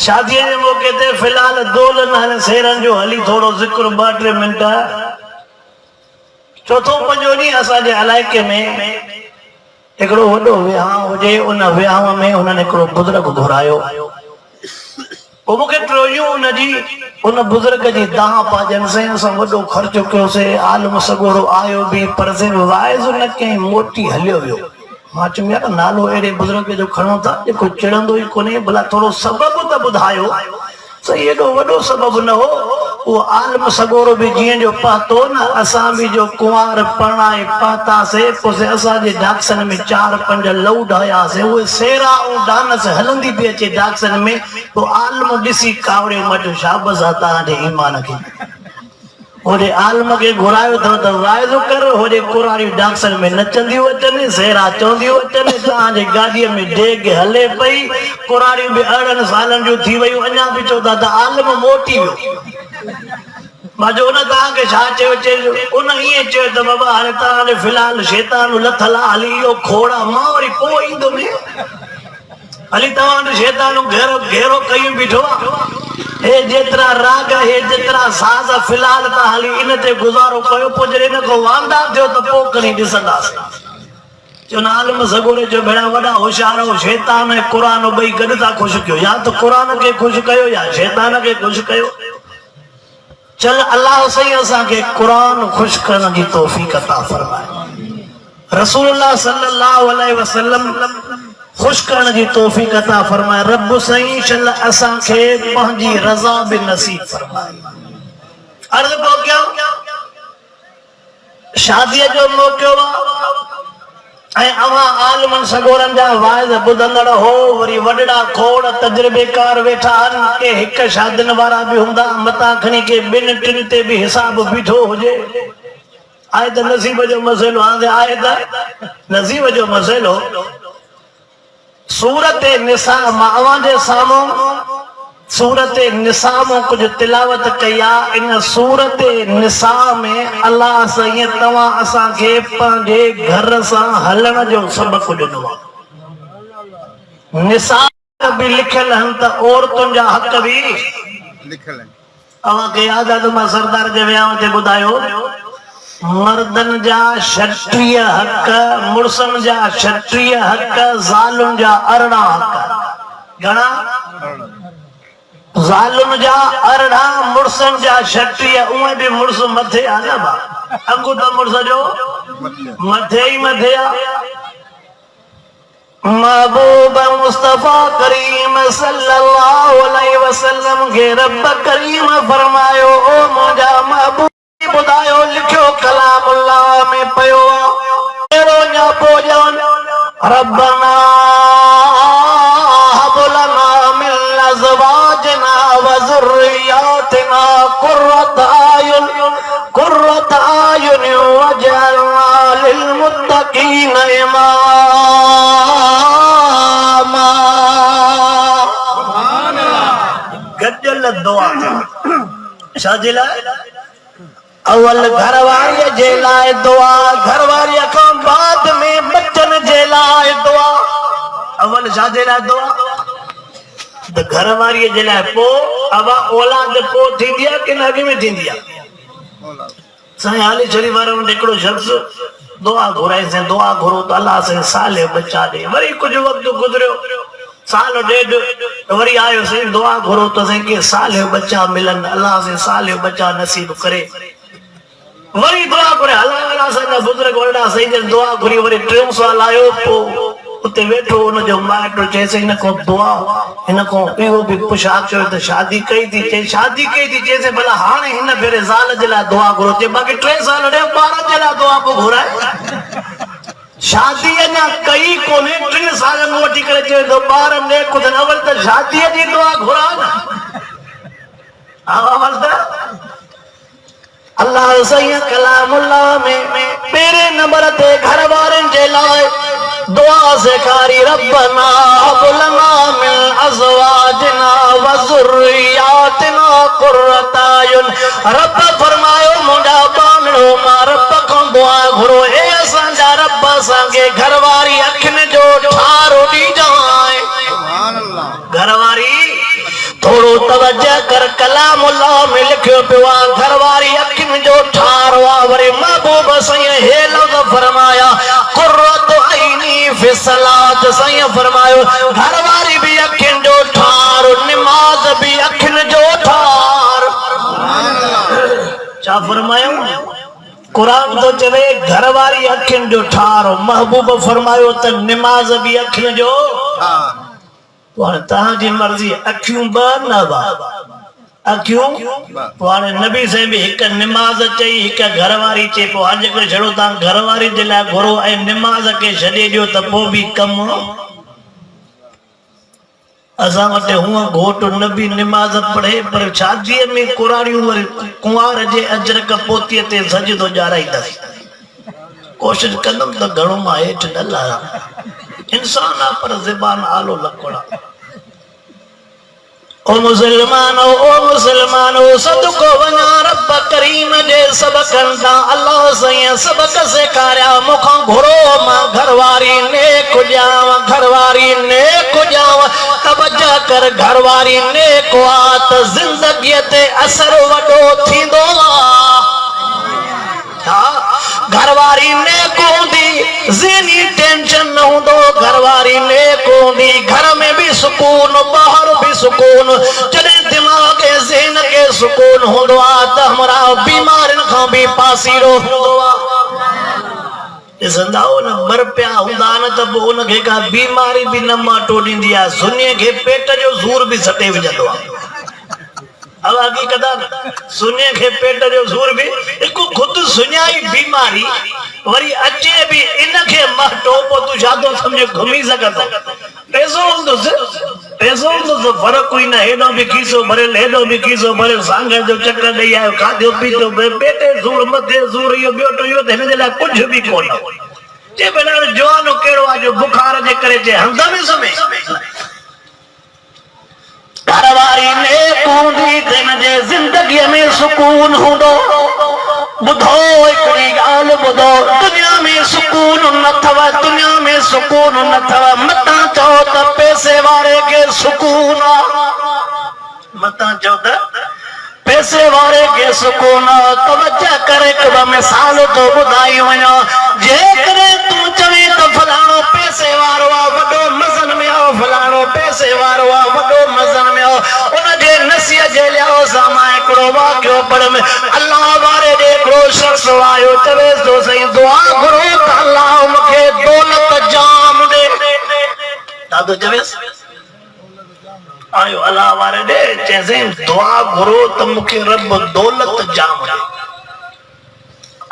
शादी के मौके ते फिलहाल दोलन हल शेरन जो हली थोड़ो जिक्र 2-3 मिनट। चौथो पंजो नी असाजे इलाके में एकड़ो वडो विहाव हुजे, उन विहाव में उन्हनि एकड़ो बुजुर्ग घुरायो। वो मुखे ट्रोयो उन बुजुर्ग जी दाह पाजन से असां वडो खर्च कयोसे। आलम सगोरो आयो भी पर से वाइज न कहीं मोटी हलियो वियो। मां चुम यार नालो एड़े बुजुर्ग जो खणो था जेको चिड़ंदो ही कोने, भला थोड़ो सबब त ॿुधायो। सही एडो वडो सबब न हो। वो आलम सगोरो भी जिए जो पातो न, असां भी जो कुंवार परणाए पाता से पोसे असां जे डाक्सन में 4-5 लौड आया से। वो सेरा और डानस हलंदी भी अचे डाक्सन में। वो आलम दिसी कावड़े मट शाबाश आता दे ईमान के। ओरे आलम के घुरायो तो वाइजो कर होरे कुरारी डाक्सन में नचंदी अचन, सेरा चौंदी अचन। ताजे गाड़ी में डेग हले पई, कुरारी भी 18 सालन जो थी वई, अञा भी चौदा त आलम मोटी वियो। माजो न ता के छा चयो उन ये चयो त बाबा हाणे ता फिलहाल शैतान लथला हली यो खोड़ा मां वरी पो ईंदो में हली ता शैतान घेरो घेरो कई बिठो। हे जेतरा राग हे जेतरा साज फिलहाल ता हली इन ते गुजारो कयो, पो जरे न को वांदा थियो त पो कनी दिसंदासे। चुन आलम सगोरे जो बेड़ा वडा होशियार हो, शैतान ऐं कुरान बई गड था खुश कयो। या तो कुरान के खुश कयो या शैतान के खुश कयो। चल अल्लाह सही असा के कुरान खुश करने की तौफीक अता फरमाए। रसूलुल्लाह सल्लल्लाहु अलैहि वसल्लम खुश करने की तौफीक अता फरमाए। रब सही चल असा के पंहिंजी रजा भी नसीब फरमाए। अर्ज को क्या शादी जो मौको ऐं अवां आलमन सगोरन जा वाइज बुधंदड़ हो, वरी वडड़ा खोड़ तजर्बेकार वेठा आन के हिक शादिन वारा भी हुंदा, मता खणी के 2-3 ते भी हिसाब बीठो हुजे। आए त नसीब जो मसइलो, हाणे आए त नसीब जो मसइलो। सूरत निसा मां जे साम्हूं सूरत निसा में कुछ तिलावत कया। इन सूरत निसा में अल्लाह सही तवा असा के पंजे घर सा हलन जो सबक दिनो। निसा भी लिखल हन त औरतुन जा हक भी लिखल है। अवा के याद है तो मां सरदार जे वियाव ते बुधायो, मर्दन जा 36 हक, मुर्सन जा 36 हक, जालुन जा 18 हक। घणा? जालुन जा 18, मुर्सन जा 36। उए भी मुर्स मथे आ ना बा, अगु तो मुर्स जो मथे ही मथे आ। महबूब मुस्तफा करीम सल्लल्लाहु अलैहि वसल्लम के रब करीम फरमायो, ओ मुजा महबूब बुधायो लिखो कलामुल्लाह में पयो तेरो न्या पोजन रब्बना हब लना मिन अज़वाजना व ज़ुर्रिय्यातिना कुर्रत आयुन वजअलना लिल मुत्तकीन इमामा। सुभान अल्लाह। गजल दुआ शाजिला अवल घरवारी जे लाए दुआ, घरवारी खां बाद में बच्चन जे लाए दुआ। अवल शादी लाए दुआ तो घरवारी जे लाए, पो अब औलाद पो थींदी आ कि अॻ में थींदी आ? साईं हाली शरीफ वारो हिकिड़ो शख्स दुआ घुराई से, दुआ घुरो तो अल्लाह से साले बच्चा दे। वरी कुछ वक्त गुजरियो, साल 1.5 वरी आयो से दुआ घुरो तो से के साले बच्चा मिलन, अल्लाह से साले बच्चा नसीब करे। वरी दुआ करे अल्लाह अल्लाह से बुजुर्ग वड़ा सही जे दुआ घुरी। वरी 3 साल आयो, पो उते वेठो उन जो माइट चेसे इन को दुआ इन को इहो भी पुछाक चयो त शादी कई थी, चे शादी कई थी, चेसे भला हाणे हिन भेरे ज़ाल जे लाइ दुआ घुरो, चे बाक़ी 3 साल रे 12 जे लाइ दुआ को घुराए। शादी अञा कई कोने, 3 साल में वठी करे चयो तो ॿार ने कुछ अवल त शादी जी दुआ घुरा न। अवल त अल्लाह सही कलामुल्लाह में पेरे नंबर ते घर वारन जे लाए दुआ सेखारी, रब्बना हब लना मिन अज़वाजना व ज़ुर्रिय्यातिना कुर्रत आयुन। रब फरमायो मुंडा बांगड़ो मां रब को दुआ घुरो, ए असां जा रब असां के घरवारी अखिन जो ठारो दी जाए। सुभान अल्लाह। घरवारी थोड़ो तवज्जो कर कलाम अल्लाह में लिखियो पियो आहे घरवारी अखियुनि जो ठार आहे वरी महबूब साईं हे लफ़्ज़ फरमाया कुर्रतु ऐनी फी सलात साईं फरमायो घरवारी भी अखियुनि जो ठार नमाज भी अखियुनि जो ठार छा फरमायो कुरान तो चवे घरवारी अखियुनि जो ठार महबूब फरमायो त नमाज भी अखियुनि जो ठार तहांजी मर्जी अखियूं ब न बा अखियूं वाणे नबी से भी एक नमाज चई एक घरवारी चे पो आज के छड़ो ता घरवारी जे ला घोरो ए नमाज के छडे दियो त पो भी कम असा वटे हुआ घोट नबी नमाज पढ़े पर शादी में कुरारियूं कुंवार जे अजर कपोती ते सजदो जाराईंदस कोशिश कंदम त घणो मा हेठ न लाया इंसान आ पर ज़बान आलो लकोड़ा ओ मुसलमानो सदको वना रब करीम जे सबकन ता अल्लाह सैया सबक सेखारिया मुखो घुरो मां घरवारी ने कुजाव घरवारी ने कुजाव तवज्जो कर घरवारी ने को आत जिंदगी ते असर वडो थींदो घरवारी ने कोंदी ज़हनी टेंशन न होंदो घरवारी ने कोंदी घर में भी सुकून बाहर भी सुकून जडे दिमाग के ज़हन के सुकून होंदो आ त हमरा बीमारन खां भी पासीरो होंदो आ ॾिसंदाओ न मर पिया हूंदा न त पोइ उनखे का बीमारी भी न माटो ॾींदी आहे सुन्नीअ खे पेट जो सूर भी सटे विझंदो आहे अब हकीकत सुन्नीअ खे पेट जो सूर भी एक खुद सुन्याई बीमारी वरी अचे भी इनखे माटो पोइ तूं छा थो सम्झ घुमी सघंदो पैसो हूंदो फर्क कोई न हेॾो भी खीसो भरियल हेॾो भी खीसो भरियल सांग जो चक्र ॾेई आयो खाधो पीतो पेटे सूर मथे सूर इहो ॿियो टियों त हिन जे लाइ कुझु भी कोन जे भेण जवानो कहिड़ो आहे जो बुखार जे करे जे हंध में समय घरवारी ने कूंदी दिन जे जिंदगी में सुकून होंदो बुधो एकड़ी गाल बुधो दुनिया में सुकून न थव दुनिया में सुकून न थव मता चो त पैसे वारे के सुकून मता चो त पैसे वारे के सुकून तवज्जो करे कब मिसाल तो बुधाई वणो जे करे तू चवे तो फलाणो पैसे वारो आ वडो मजन में आओ फलाणो पैसे वारो आ वडो मजन में आओ उन जे नसीहत जे लियो सामा एकड़ो वाक्यो पढ़ में अल्लाह वारे दे एकड़ो शख्स आयो चवे तो सही दुआ करो त अल्लाह मुखे दौलत जाम दे दादो चवे आयो अल्लाह वारे दे चैसे दुआ करो त मुखे रब दौलत जाम दे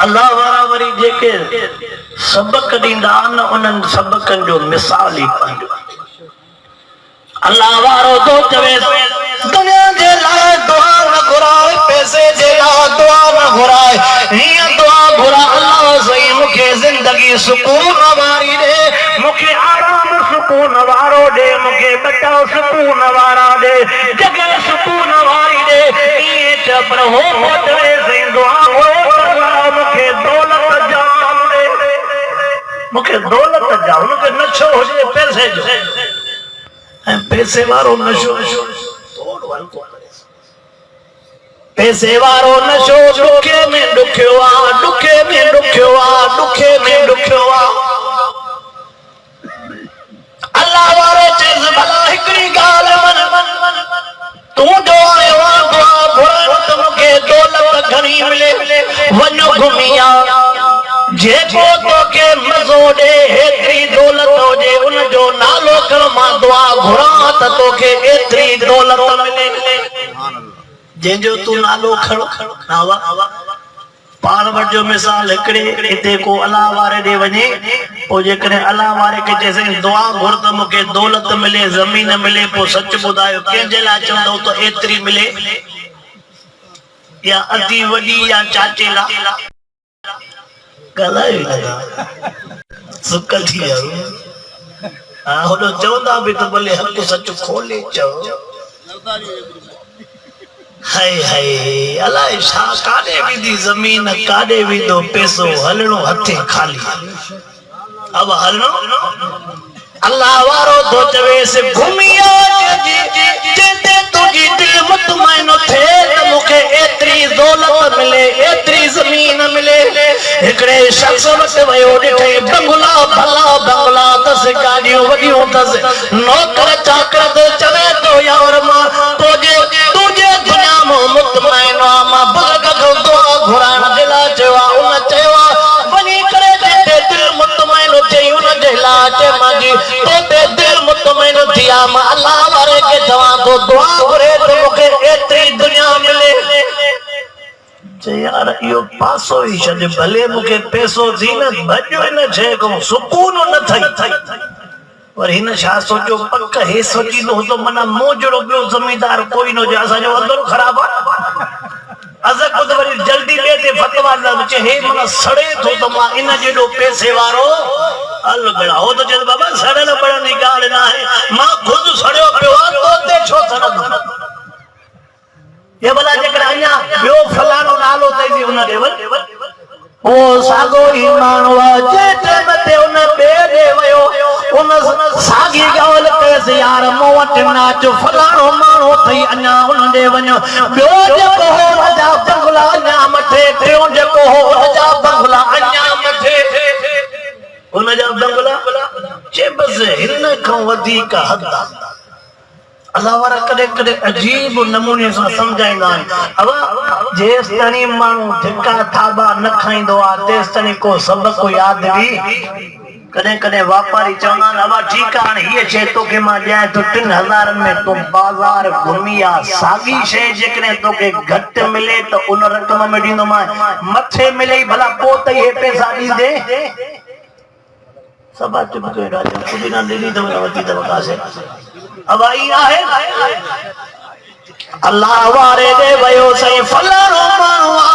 अल्लाह वारा वरी जेके सबक ॾींदा न उन्हनि सबकनि जो मिसाल ई पंहिंजो अल्लाह वारो तो चवे दुनिया जे लाइ दुआ न घुराए पैसे जे लाइ दुआ न घुराए हीअं दुआ घुरा अल्लाह सही मूंखे ज़िंदगी सुकून वारी ॾे मूंखे आराम सुकून वारो ॾे मूंखे बचाव सुकून वारा ॾे जॻह सुकून वारी ॾे ईअं चयो पर हो चवे सही दुआ मूंखे दौलत जाम दे मूंखे दौलत जाम उनखे नशो हुजे पैसे जो ऐं पैसे वारो नशो पैसे वारो नशो ॾुखे में ॾुखियो आहे ॾुखे में ॾुखियो आहे ॾुखे में ॾुखियो आहे अल्लाह वारो चएसि भला हिकिड़ी ॻाल्हि मन तूं जो आयो आहे दुआ घुरण त मूंखे दौलत घणी मिले वञो घुमी आ जेको तोखे मज़ो ॾे हेतिरी दौलत हुजे उनजो नालो कर मां दुआ घुरां त तोखे एतिरी दौलत मिले जंहिंजो तूं नालो खणो पाण वटि जो मिसाल हिकिड़े हिते को अल्लाह वारे ॾे वञे पोइ जेकॾहिं अल्लाह वारे खे चएसि दुआ घुर त मूंखे दौलत मिले ज़मीन मिले पोइ सच ॿुधायो कंहिंजे लाइ चवंदो त एतिरी मिले या अधी वॾी या चाचे लाइ ॻाल्हायो सुकल थी वियो हा होॾो चवंदा बि त भले हक़ सच खोले चओ हाय हाय अलाए छा काॾे विधी ज़मीन काॾे विधो पैसो हलणो हथे खाली अब हलणो अल्लाह वारो तो चवेसि घुमी आ जिते तुंहिंजी वतस नौकर चाकर तो चवे तो यार मां तुझे दुनिया में मुतमईन मां बुजुर्ग को दुआ घुराण दिला चवा उन चवा बनी करे ते दिल मुतमईन थे उन दिला चे माजी ते दिल मुतमईन थिया मां अल्लाह वारे के जवा तो दुआ घुरे तो मुके एतरी दुनिया मिले यार यो पासो ही छे भले मुके पैसो थी न भजो न छे को सुकून न थई पर हिन छा सोचो पक हे सोची नो तो मना मोजड़ो बियो जमींदार कोई न जे असा जो अंदर खराब असा खुद वरी जल्दी ले ते फतवा न बचे हे मना सड़े तो तो मा इन जेडो पैसे वारो अल गड़ा हो तो जे बाबा सड़े न बड़ा निकाल ना है मा खुद सड़यो पियो तो ते छो सड़ ये भला जकड़ा अन्या बियो फलानो नालो तई उन देवल ओ सागो ईमान वा जेते मते उन बे दे वयो उन सागी गावल कैसे यार मोवट नाच फलानो मानो थई अन्या उन दे वणो बियो जको हो राजा बंगला अन्या मथे टियो जको हो राजा बंगला अन्या मथे उन जा बंगला जे बस हिन खां वधीक हद अल्लाह वारा कदे कदे अजीब नमूने से समझाइंदा अब जेस तणी मानू धिका थाबा न खाइंदो आ तेस तणी को सबक को याद भी कदे कदे व्यापारी चवना अब ठीक है ये छे तो के मा जाए तो 3000 में तो बाजार घुमिया सागी शे जेकने तो के घट मिले तो उन रकम में दींदो मा मथे मिले भला पोत ये पैसा दी दे सब चुप के राजा खुद ना दे दी तो वती तो कासे अब आई आहे अल्लाह वारे दे वयो सही फलानो मावा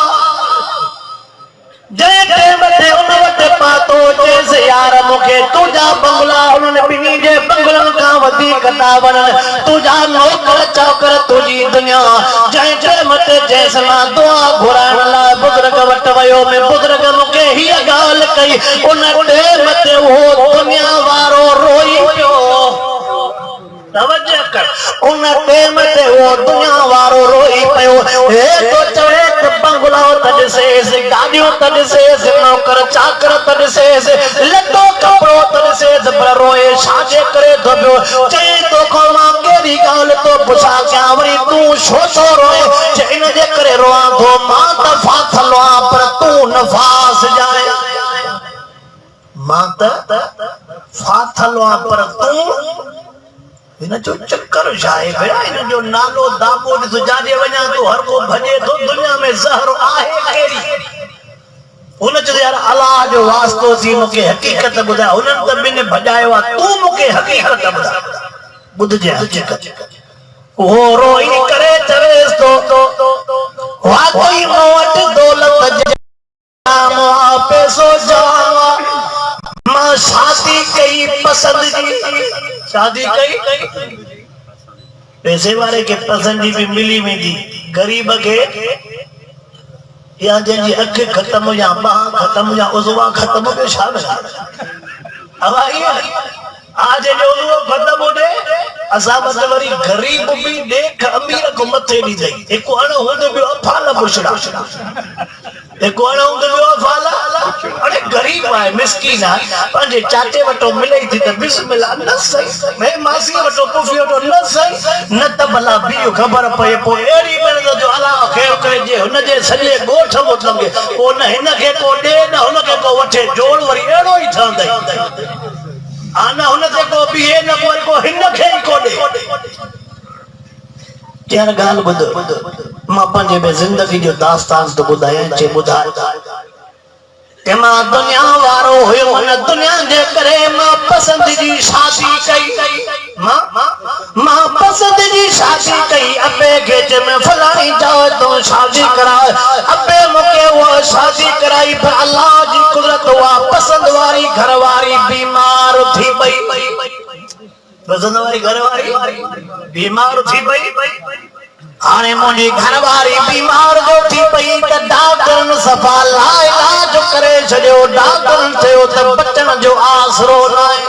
जे टेम ते उन वटे पातो जैसे यार मुखे तुजा बंगला उन्होंने बिनी जे बंगलन का वधी कटा वन तुजा नौकर चाकर तुजी दुनिया जे टेम ते जैसला दुआ घुराण ला बुजुर्ग वट वयो में बुजुर्ग मुखे ही गाल कई उन टेम ते वो दुनिया वारो रोई पियो तवज्जो कर उन टेम ते वो दुनिया वारो रोई पयो हे तो चवे त बंगला तड से गाड़ियों तड से नौकर चाकर तड से लटो कपड़ो तड से पर रोए साजे करे तो पियो चई तो को मां केरी गाल तो पुछा क्या वरी तू छो छो रोए चई न जे करे रोआ तो मां त फाथलो पर तू नफास जाए मां त फाथलो पर तू इन जो चक्कर जाए भया इन जो नालो दाबो जो जाने वना तो हर को भजे तो दुनिया में जहर आहे केरी उन जो यार अल्लाह जो वास्तो सी मुके हकीकत बुधा उन त बिने भजायो तू मुके हकीकत बुधा बुध जे हकीकत वो रोई करे चवेस तो वाकई मोट दौलत जाम पैसो जावा मां शादी कई पसंद की शादी कई पैसे वाले के पसंद भी मिली वेंदी गरीब के या जंजी अख खत्म या बाह खत्म या उजवा खत्म के शाम अब आई आज जो उजवा खत्म हो दे असा मतलब गरीब भी देख अमीर को मथे दी दई एको अण हो तो फाला पुछड़ा एको अण हो तो फाला अरे गरीब है मिस्कीन है पंजे चाचे वटो मिले थी तो बिस्मिल्लाह न सही मैं मासी वटो पुफियो तो न सही न त भला भी खबर पए पो एड़ी में जो अल्लाह खैर करे जे उन जे सजे गोठ मतलब के ओ न हिन के को दे न उन के को वठे जोड़ वरी एड़ो ही ठंदई आना उन ते को भी न को हिन के को दे यार गाल बुध मां पंजे में जिंदगी जो दास्तान तो बुधाया चे बुधा तेमा दुनिया वारो हुयो न दुनिया जे करे मां पसंद जी शादी कई मां पसंद जी शादी कई अबे गेज में फलानी जाओ तो शादी कराए अबे मुके वो शादी कराई पर अल्लाह जी कुदरत वा पसंद वारी घरवारी बीमार थी पई पसंद वारी घरवारी बीमार थी पई आने मुझी घरवारी बीमार जो थी पई त डॉक्टर सफा ला इलाज करे छड़ियो डॉक्टर थियो त बचन जो आसरो नाए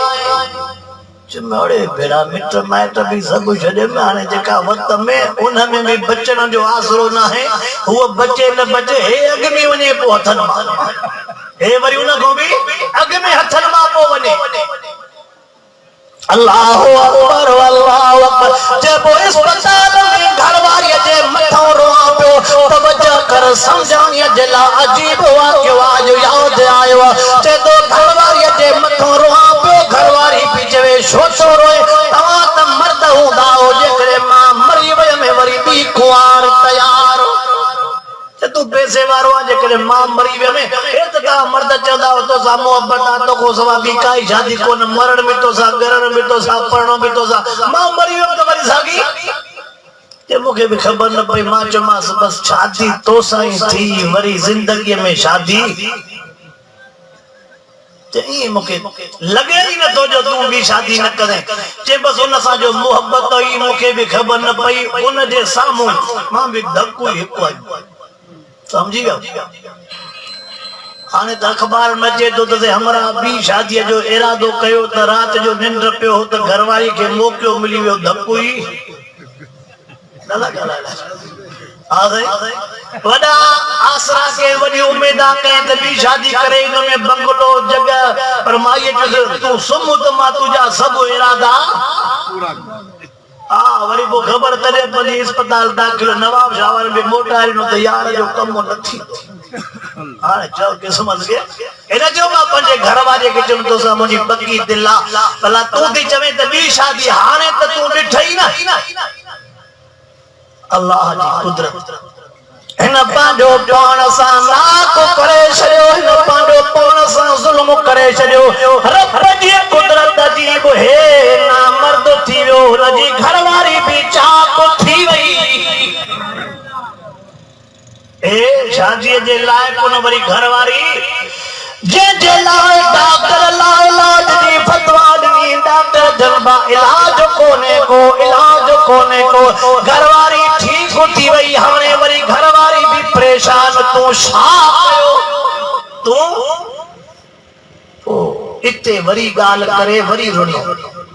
चमड़े बेड़ा मित्र माइट भी सब छड़े में आने जका वक्त में उन में भी बचन जो आसरो ना है वो बचे न बचे हे अग में वने पो हथन हे वरी उन को भी अग में हथन मा पो वने अल्लाह अकबर अल्लाह अकबर। जब वो अस्पताल में घरवारी जे मथो रोआ पियो तवज्जो कर समझाणी जला अजीब वाक्य आज याद आयो। जे तो घरवारी जे मथो रोआ पियो घरवारी भी चवे छो छो रोए तव्हां त मर्द हूंदा हो जेकरे मां मरी वई वरी बि कुंवार तयार तू पैसे वारो आहे जेकरे मां मरी वे में एत का मर्द चंदा हो तो सा मोहब्बत आ तो को सवा भी काई शादी कोन मरण में तो सा गरण में तो सा परणो में तो सा मां मरी वे तो वरी सागी ते मुके भी खबर न पई मां चमास बस शादी तो साई थी वरी जिंदगी में शादी ते ई मुके लगे ही न तो जो तू भी शादी न करे जे बस उन सा जो मोहब्बत ई मुके भी खबर न पई उन जे सामू मां भी धक्को ही कोई समझी गयो। हाने त अखबार में अचे तो ते हमरा बी शादी जो इरादो कयो त रात जो निंड पियो त घरवारी के मौको मिली वियो धक्को ही आ गई वडा आसरा के वडी उम्मीदा कहे त बी शादी करे इन में बंगलो जगह पर माई तू सुम त मा तुजा सब इरादा पूरा हाँ वरी वो खबर तले पली अस्पताल दाखिल नवाब शावर में मोटारी नो तैयार जो कम न थी हां चल के समझ गए एना जो मां पंजे घर वाले के चम तो सा मुजी पक्की दिला भला तू दी चवे त बी शादी हाने त तू डिठई ना अल्लाह जी कुदरत इन पांडो पाण सा ना को करे छयो इन पांडो पाण सा जुल्म करे छयो रब जी कुदरत अजीब है ना मर्द थी वो रजी घरवारी भी चाक थी वई ए शादी जे लाए कोन वरी घरवारी जे लाए डॉक्टर लाए लाज जी फतवा दी डॉक्टर जलबा इलाज कोने को घरवारी ठीक थी वई हमने वरी घरवारी भी परेशान तू छा कयो तू ओ इते वरी गाल करे वरी रोनी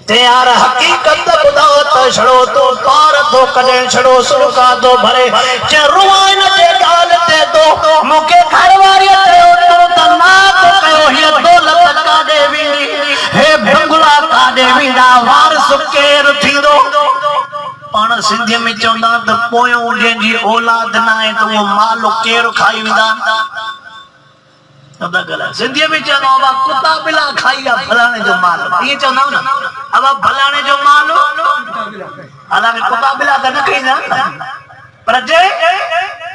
ते यार हकीकत बुधाओ त छड़ो तो पार तो कदे छड़ो सुका तो भरे जे रुवान जे गाल ते तो मुके घरवारी ते तो त ना तो कयो हे दौलत का देवी हे बंगला का देवी दा वारस केर थींदो पाण सिंधी में चवंदा त पोयो जंहिंजी औलाद न आहे त वो माल केर खाई वेंदा अब गला सिंधी में चवंदा बाबा कुत्ता बिला खाईया फलाणे जो माल ये चवंदा ना अब फलाणे जो माल हालांकि कुत्ता बिला त न खाईंदा पर जे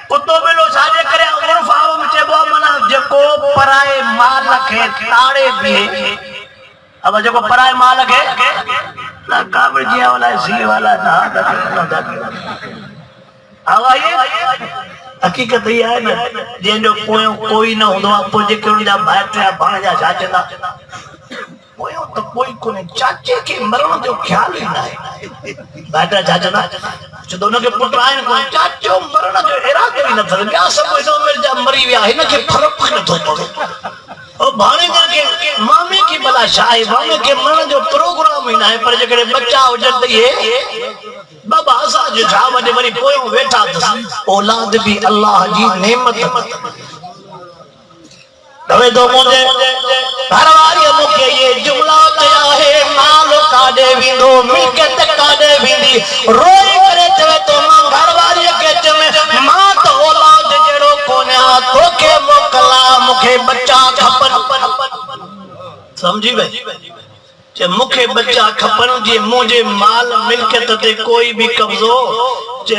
कुत्तो बिलो छाजे करे उर्फ आव में चइबो माना जेको पराए माल खे ताड़े बीहे अब जेको पराए माल खे ना काबड़ जिया वाला सी वाला ना आवा ये हकीकत ये है ना जेंजो पोयो कोई न होंदो पो जेके उनजा भाइटिया भाणजा छाचंदा पोयो तो कोई कोने चाचे के मरण जो ख्याल ही ना है भाइटिया छाचंदा जो दोनों के पुट आए को चाचो मरण जो इरादो ही न था क्या सब कोई तो मिर्जा मरी विया है ना के फर्क न थो पड़ो और भाणेजा के मामे की भला शाही मामे के मरण जो प्रोग्राम ही ना है पर जेकरे बच्चा हो जल्दी है बाबा असा जो छा वने वरी पोयो वेठा औलाद भी अल्लाह जी नेमत दवे दो मुझे घरवारी मुके ये जुमला कया है माल काडे विंदो मिलकत काडे विंदी रोई करे चवे तो मां घरवारी के चवे मां तो औलाद जेड़ो कोने तोके मोकला मुके बच्चा खपन समझी भाई जे मुखे बच्चा खपन जे मुझे माल मिलकत ते कोई भी कब्जो जे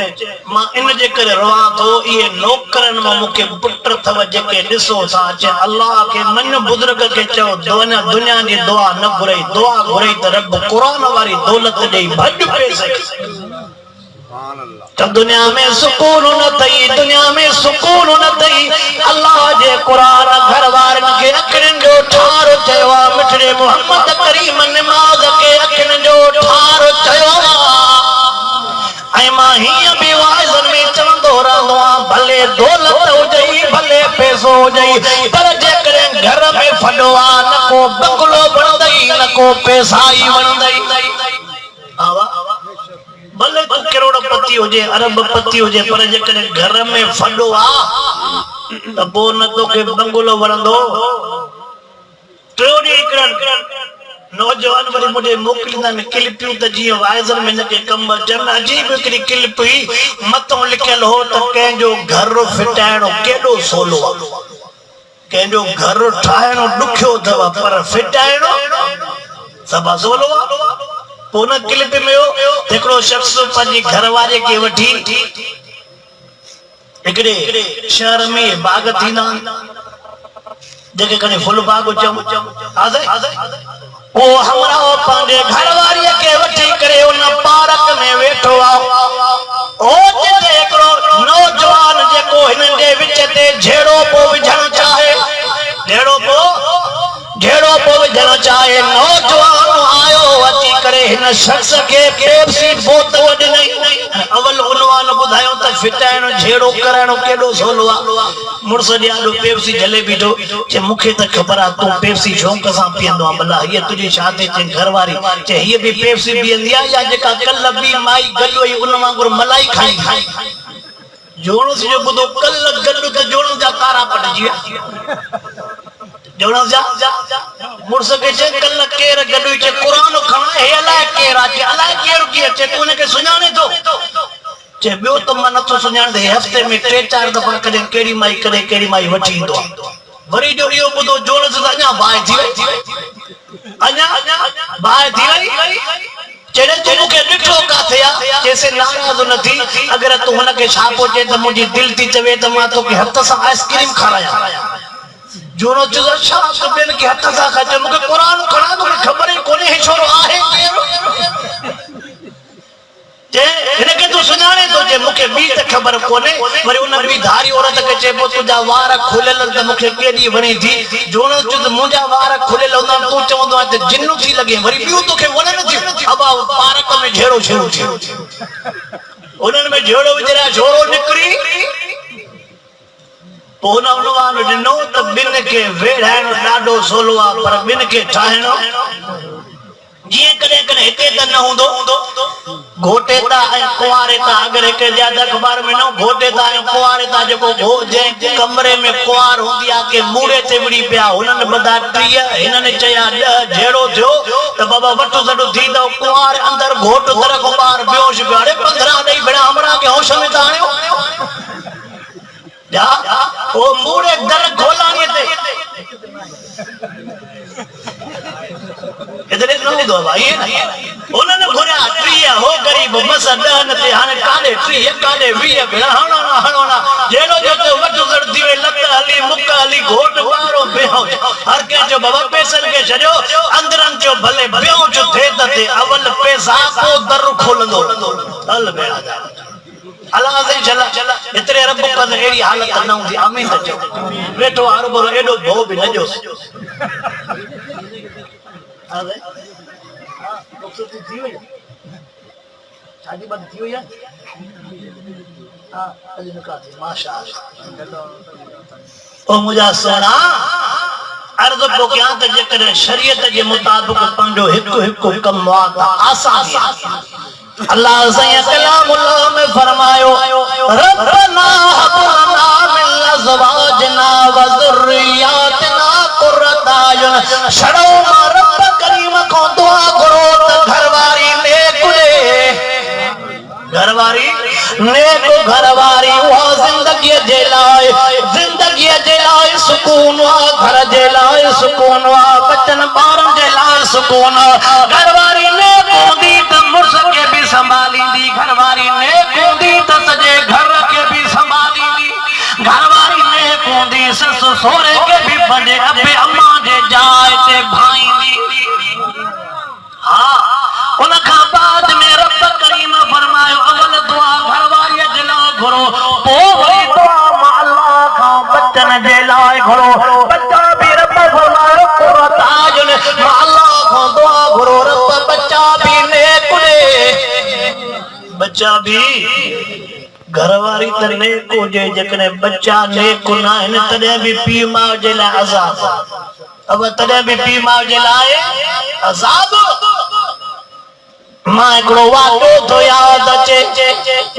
मां इन जे करे रवा तो ये नौकरन में मुखे पुत्र थव जेके दिसो सा जे अल्लाह के मन बुजुर्ग के चो दुनिया दी दुआ न घुरई दुआ घुरई त रब कुरान वाली दौलत दे भड पैसे तो दुनिया में सुकून न थई दुनिया में सुकून न थई अल्लाह जे कुरान घर वारन के अखरन जो ठार चयो मिठड़े मोहम्मद करीम नमाज के अखरन जो ठार चयो आई मां ही भी वाइजन में चवंदो रहंदो भले दौलत हो जई भले पैसो हो जई पर जे करे घर में फडवा न को बंगलो बनदई न को पैसा ही बनदई आवा भले तू करोड़पति हो जे अरबपति हो जे पर जेकरे घर में फडो आ त पो न तो के बंगलो वणंदो ट्रोडी नौजवान वरी मुझे मोकिलींदा न क्लिपियूं त जीअं वाइज़र में हिनखे कमु अचनि। अजीब हिकिड़ी क्लिप हुई, मथां लिखियल हो त कंहिंजो घर फिटाइणो केॾो सवलो आहे, कंहिंजो घर ठाहिणो ॾुखियो अथव पर फिटाइणो सभा सवलो आहे। पोइ हुन क्लिप में हिकिड़ो शख़्स पंहिंजी घरवारीअ खे वठी हिकिड़े शहर में बाग थींदा जेके कॾहिं फुल बाग चऊं, वो हमरा पंहिंजे घरवारीअ खे वठी करे उन पार्क में वेठो आहे। ओ जिते हिकिड़ो नौजवान जेको हिननि जे विच ते झेड़ो पोइ विझणु चाहे, झेड़ो पोइ विझणु चाहे, नौजवान आयो अची करे हिन शख़्स खे पेप्सी बोतल ॾिनई। अवल उनवान ॿुधायो त फिटाइणो झेड़ो कराइणो केॾो सवलो आहे। मुड़ुस ॾियाॾो पेप्सी झले बीठो, चए मूंखे त ख़बर आहे तूं पेप्सी शौक़ सां पीअंदो आहे, भला हीअ तुंहिंजी छा थिए? चई घरवारी। चए हीअ बि पेप्सी पीअंदी आहे या जेका कल्ह ॿी माई गॾु हुई उन वांगुरु मलाई खाई? जोणस जो ॿुधो, कल्ह गॾु त जोणस जा तारा पटिजी विया। जोणस जा मुड़ुस खे चए कल्ह केरु गॾु हुई? चए क़ुरान खणा, हे अलाए केरु आहे? चए अलाए केरु कीअं? चए तूं हुनखे सुञाणे थो? चए ॿियो त मां नथो सुञाणे, हफ़्ते में 3-4 दफ़ा कॾहिं कहिड़ी माई वठी ईंदो आहे। वरी जो इहो ॿुधो, जोणस त अञा बाहि थी वई, अञा बाहि थी वई। चए तूं मूंखे ॾिठो काथे आहे? चएसि नाराज़ न थी, अगरि तूं हुनखे छा पोइ चए त मुंहिंजी दिलि थी चवे त मां तोखे हथ सां आइस्क्रीम खारायां। जोणस चयो छा ॿियनि खे हथ सां खाए? मूंखे क़ुरान खणा, तोखे ख़बर ई कोन्हे हे छोरो आहे केरु? हिनखे तूं सुञाणे थो? चए मूंखे ॿी त ख़बर कोन्हे। वरी उन ॿी धारी औरत खे चए पोइ तुंहिंजा वार खुलियल त मूंखे केॾी वणे थी? जोणस चयो त मुंहिंजा वार खुलियल हूंदा तूं चवंदो आहे त जिन्नू थी लॻे, वरी ॿियूं तोखे वणनि थियूं? अबा पार्क में झेड़ो थियो, उन्हनि में झेड़ो विझाया, झोड़ो निकिरी। पोइ हुन उनवान ॾिनो त ॿिनि खे वेड़ाइणो ॾाढो सवलो आहे पर ॿिनि खे ठाहिणो जीअं कॾहिं कॾहिं हिते त न हूंदो, घोटे था ऐं कुंवारे था। अगरि हिकु ज्यादा अख़बार में न घोटे था ऐं कुंवारे था, जेको जंहिं कमरे में कुंवार हूंदी आहे के मूड़े ते विड़ी पिया, हुननि ॿधा 30, हिननि चया 10, झेड़ो थियो त बाबा वठो सॾो थी त कुंवार अंदरि घोट तरफ़ ॿार बेहोश पियो। अरे 15 ॾेई भेणा हमरा खे होश में था आणियो। वो मूड़े दर खोलाने ते इधर न हूंदो भाई, उन्हनि घुरिया 30 हो ग़रीब मस 10 न ते, हाणे काॾे 30 काॾे 20 भेणा हणोना जहिड़ो जो तो वठो सड़ थी वे, लत हली मुक हली घोट ॿारो बेहोश। हर कंहिं जो बाबा पैसनि खे छॾियो, अंदरनि जो भले बेहोश थिए त थिए, अवल पैसा पोइ दर खोलंदो। हल भेणा अल्लाह से चला इतरे रब कंद एड़ी हालत न हूंदी। आमीन त चओ। वेठो हर भरो एॾो भो बि न जो। थी वई शादी बंदि थी वई आहे? अॼु निकाह थी, माशाअल्लाह। ओ मुंहिंजा सोना, अर्ज़ पियो कयां त जेकॾहिं शरीयत जे मुताबिक़ पंहिंजो हिकु हिकु कमु आहे त आसान आहे। अल्लाह सैयद कलामुल्लाह में फरमायो, रब्बना हब लना मिन अज़वाजना व ज़ुर्रिय्यातिना क़ुर्रता अयुन। छड़ो मां रब करीम को दुआ करो त घरवारी नेक ॾे, घरवारी नेक घरवारी उहा ज़िंदगीअ जे लाइ सुकून आहे, घर जे लाइ सुकून आहे, बचन ॿारनि जे लाइ सुकून आहे। घरवारी नेक हूंदी त मुड़ुस खे बि संभालींदी, घरवारी नेक हूंदी त सॼे घर खे बि संभालींदी, घरवारी नेक हूंदी ससु सहुरे खे बि पंहिंजे अबे अम्मा जे जाइ ते भाईंदी। हाँ, उन खां बाद में रब करीम फरमायो अवल दुआ घरवारीअ जे लाइ घुरो, पोइ वरी दुआ मां अल्लाह खां बचन जे लाइ घुरो। बच्चा बि रब फरमायो क़ुर्रत आयुन, मां अल्लाह खां दुआ घुरो रब बच्चा बि नेक ॾे। बच्चा भी घरवारी त नेक हुजे, जेकॾहिं बच्चा नेक न आहिनि तॾहिं बि पीउ माउ जे लाइ अज़ाब, अब तॾहिं बि पीउ माउ जे लाइ अज़ाब। मां हिकिड़ो वाक़ियो थो यादि अचे,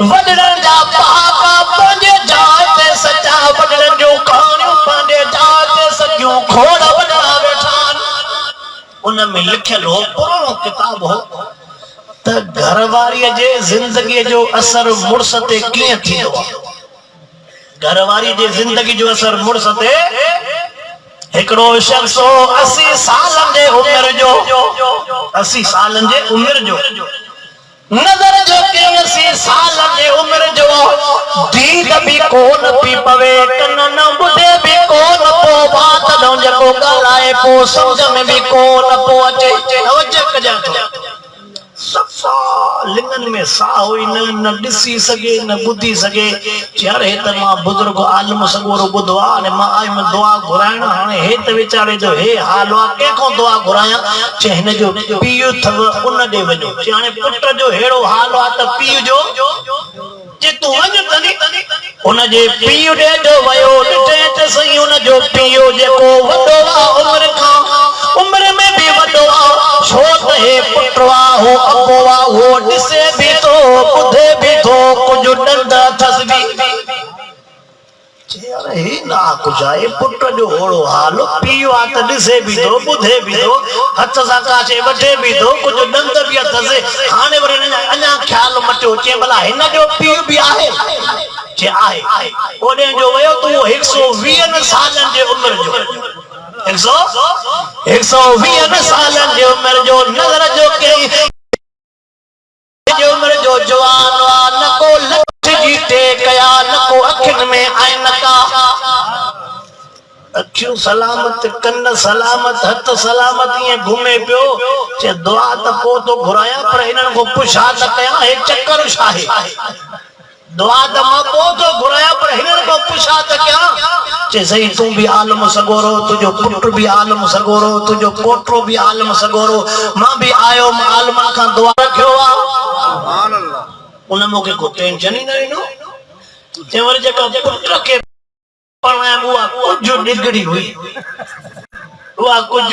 वॾड़नि जा पहाका पंहिंजे जाइ ते सचा, वॾड़नि जूं कहाणियूं पंहिंजे जाइ ते सॼियूं खोड़ वॾड़ा वेठा आहिनि। उन में लिखियल हो पुराणो किताब हो त घरवारी जे जिंदगी जो असर मुड़स ते कीअं थींदो आहे। घरवारी जे जिंदगी जो असर मुड़स ते हिकड़ो शख्स 80 साल जे उम्र जो 80 साल जे उम्र जो नजर जो के 80 साल जे उम्र जो दीद भी कोन पी पवे कन न बुधे भी कोन पो बात न जको ॻाल्हाए पो समझ में भी कोन पो अचे तवज्जो कजा तो सफा लिंगन में सा हुई न दिसी सके न बुद्धि सके यार हे त मां बुजुर्ग आलम सगोरो बुधवा ने मां आई में दुआ घुराइण हाने हे त बेचारे जो हे हाल वा के को दुआ घुराया चे हिन जो पीउ थव उन दे वजो चे हाने पुट जो हेड़ो हाल वा त पीउ जो जे तू वञ तनी उन जे पीउ दे जो वयो ॾिठे त सही उन जो पीउ जेको वॾो वा उम्र में भी वॾो छो त हे पुटवा हो अबवा हो ॾिसे भी तो ॿुधे भी तो कुझु ॾंद अथस भी यार हे ना कुछ आहे पुट जो ओड़ो हाल पीउ आ त ॾिसे भी तो ॿुधे भी तो हथ सां काचे वठे भी तो कुझु ॾंद भी अथस हाणे वरी अञा ख्याल मटियो चे भला हिन जो पीउ भी आहे चे आहे ओॾे जो वयो तूं 120 सालनि जे उम्र जो 120 सालन जे उम्र जो नजर जो के जो उम्र जो जवान वा न को लठ जी टेकया न को अखिन में ऐनका अखियूं सलामत कन सलामत हथ सलामत ये घूमे पियो चे दुआ त पो तो घुराया पर इन्हन को पुछा त कया हे चक्कर छा है दुआ त मां पो तो घुराया पर हिनन को पुछा त क्या चे सही तू भी आलम सगोरो तुझो पुट भी आलम सगोरो तुझो पोटो भी आलम सगोरो मां भी आयो आलमा का दुआ रखियो आ सुभान अल्लाह उन मोके को टेंशन ही नहीं नो ते वर जेका पुट के पढ़ाया हुआ कुछ डिगड़ी हुई हुआ कुछ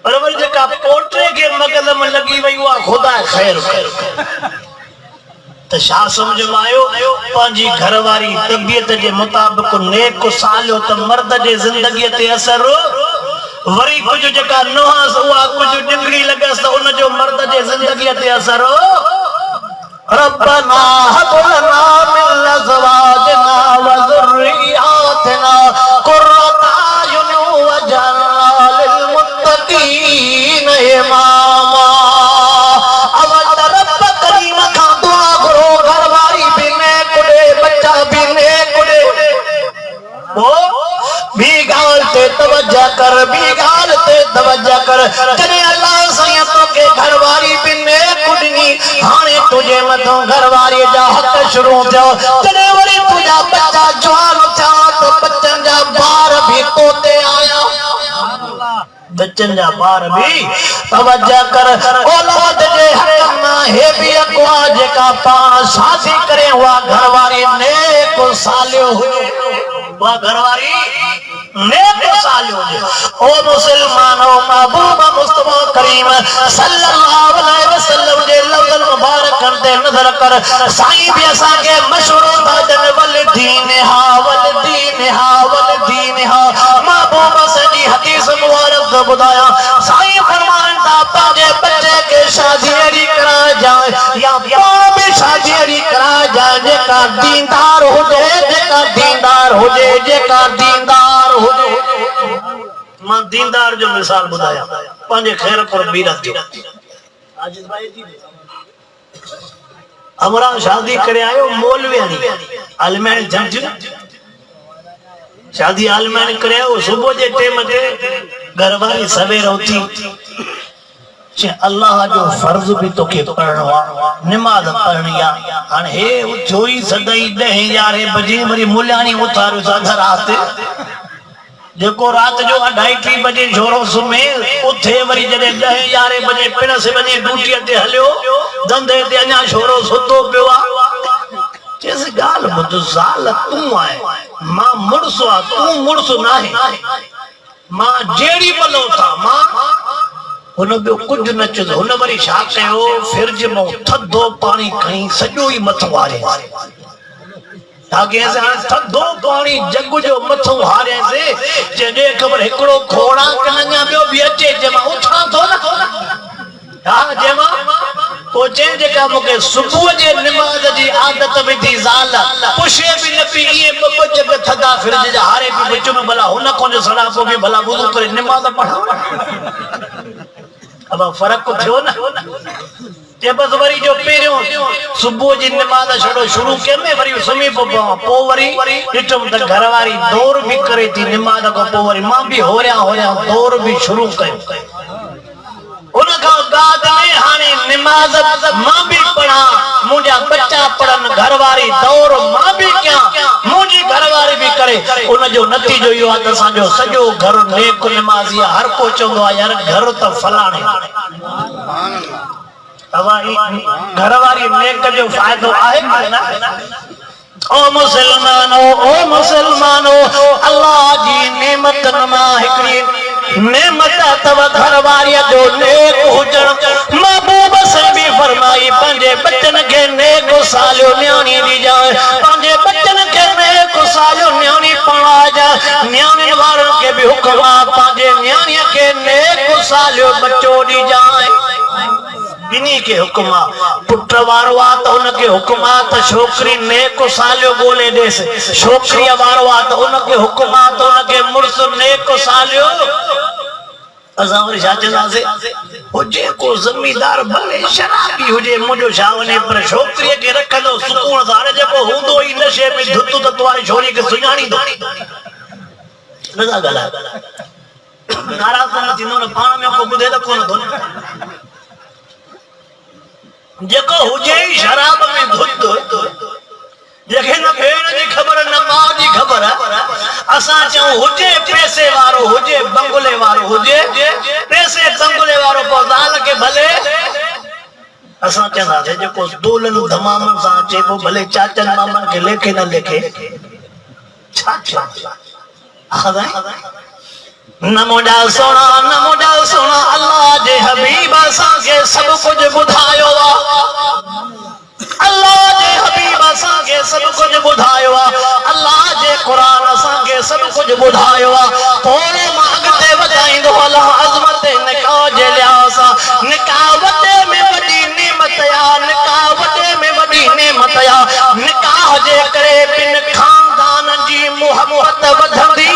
पर वर जेका पोटे के मगज में लगी वई हुआ खुदा खैर त छा समझ में आयो पंहिंजी घरवारी तबियत जे मुताबिक नेक सालियो त मर्द जे जिंदगी ते असर वरी कुछ जेका नुहास हुआ कुछ डिगड़ी लगस त उन जो मर्द जे जिंदगी ते असर रब्बना हब लना मिन अज़वाजना व ज़ुर्रिय्यातिना क़ुर्रता अयुन वजअलना लिल मुत्तक़ीन इमामा तवज्जो कर जने अल्लाह सही तो के घरवारी बिने कुडनी हाने तुझे मथों घरवारी जा हक शुरू थियो जने वरी तुझा बच्चा जवान था तो बच्चन जा बार भी तोते आया बच्चन जा बार भी तवज्जो कर औलाद जे हक में हे भी अकवा जेका पान शादी करे हुआ घरवारी नेक सालियो हुआ घरवारी नेक सालियो ओ मुसलमानो महबूब मुस्तफा करीम सल्लल्लाहु अलैहि वसल्लम जे लफ्ज़ मुबारक करते नजर कर साईं भी असा के मशहूर भजन वल दीन हा महबूब सजी हदीस मुबारक तो बुधाया साईं फरमान ता पाजे बच्चे के शादी अड़ी करा जाए या पाण भी शादी अड़ी करा जाए जेका दीनदार होजे जेका दीनदार होजे मां दीनदार जो मिसाल बुधाया पांजे खैर पर बीरत जो आजिज भाई जी हमरा शादी करे आयो मौलवी अलमैन जज शादी अलमैन करे आयो सुबह जे टाइम ते घरवारी सवेर उठी चे अल्लाह जो फर्ज भी तो के पढ़नो नमाज पढ़नी आ हां हे उठोई सदाई 10-11 बजे वरी मुलानी उतारो साधा रात जेको रात जो 2:30 बजे छोरो सुमे उठे वरी जने 10-11 बजे पिण से बजे ड्यूटी ते हलियो धंधे ते अञा छोरो सुतो पियो आ चेस गाल बुध साल तू आए मां मुड़सो आ तू मुड़सो नाहे मां जेड़ी बलो था मां हुन बि कुछ न चयो हुन वरी छा कयो फ्रिज में थधो पानी खई सॼो ई मथो वारे आगे से थधो पानी जग जो मथो हारे से जडे खबर एकड़ो घोड़ा कन्या बियो भी अचे जमा उठा तो ना हां जमा पोचे जेका मुके सुबह जे नमाज जी आदत में थी ज़ाल पुछे भी न पी ये बब जग थदा फिर जे हारे भी बच्चो में भला हुन कोन सड़ा को भी भला वुजू करे नमाज पढ़ा अब फर्क को थियो ना ते बस वरी जो पेरियो सुबह जी नमाज छड़ो शुरू के में वरी सुमी पो वरी डिटम त घरवारी दौर भी करे थी नमाज को पो वरी मां भी होया दौर भी शुरू कयो उनका बाद में हाने नमाज मां भी पढ़ा मुझा बच्चा पढ़न घरवारी दौर मां भी क्या मुझी घरवारी भी करे उन जो नतीजो यो आ त जो सजो घर नेक नमाजी हर को चंदो आ यार घर त फलाणे सुभान अल्लाह घरवारी नेक जो फायदो आहे ना ओ मुसलमानो अल्लाह जी नेमत नमा हिकड़ी नेमत तव घरवारी जो नेक हुजण महबूब से भी फरमाई पंजे बच्चन के नेक सालियो न्याणी दी जाए पंजे बच्चन के नेक सालियो न्याणी पढ़ा जाए न्याणी वालों के भी हुक्म पंजे न्याणी के नेक सालियो बच्चो दी जाए बिनी के हुक्मा पुत्र वारो आ त उनके हुक्मा त छोकरी नेक सालियो बोले देस छोकरी वारो आ त उनके हुक्मा त उनके मुर्स नेक सालियो असा वरी छा चंदासे हुजे को जमींदार भले शराबी हुजे मुंजो छा वने पर छोकरी के रखंदो सुकून सां जेको हूंदो ई नशे में धुत त तुम्हारी छोरी के सुञाणी दो नदा गला नाराज न थींदो न पाण में को बुधे त कोन थो जेको हुजे शराब में धुत जेके न भेण जी खबर न मां जी खबर असा चऊं हुजे पैसे वारो हुजे बंगले वारो हुजे पैसे बंगले वारो पौधाल के भले असा चंदा थे जेको दोलन धमामन सा चे को भले चाचन मामन के लेखे न लेखे छा छा आदा नमोजा सोना अल्लाह जे हबीब असा के सब कुछ बुधायो अल्लाह जे हबीब असा के सब कुछ बुधायो अल्लाह जे कुरान असा के सब कुछ बुधायो थोड़े मांगते वधाइंदो अल्लाह अजमत निकाह जे लियासा निकाह वटे में बड़ी नेमत या निकाह वटे में बड़ी नेमत या निकाह जे करे बिन खानदान जी मोहब्बत वधंदी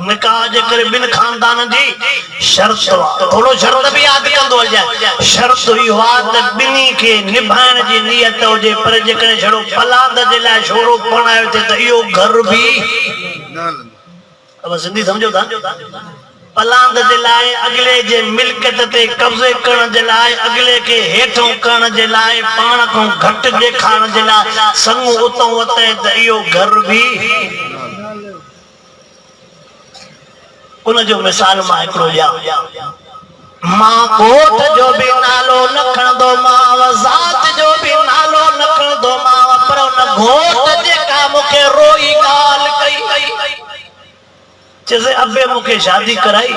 निकाह जे करे बिन खानदान जी शर्त थोड़ो शर्त भी याद कंदो जाए शर्त ही वात बिनी के निभाण जी नियत हो जे पर जे करे छड़ो पलांद जे ला छोरो पणायो थे त यो घर भी अब सिंधी समझो था पलांद जे लाए अगले जे मिल्कियत ते कब्जे करण जे लाए अगले के हेठों करण जे लाए पाण को घट देखारण जे लाए संग उतो वते त यो घर भी उन जो मिसाल मां एकड़ो या मां कोट जो भी नालो न खणदो मां ज़ात जो भी नालो न खणदो मां पर उन घोट जेका मुखे रोई गाल कई जैसे अबे मुखे शादी कराई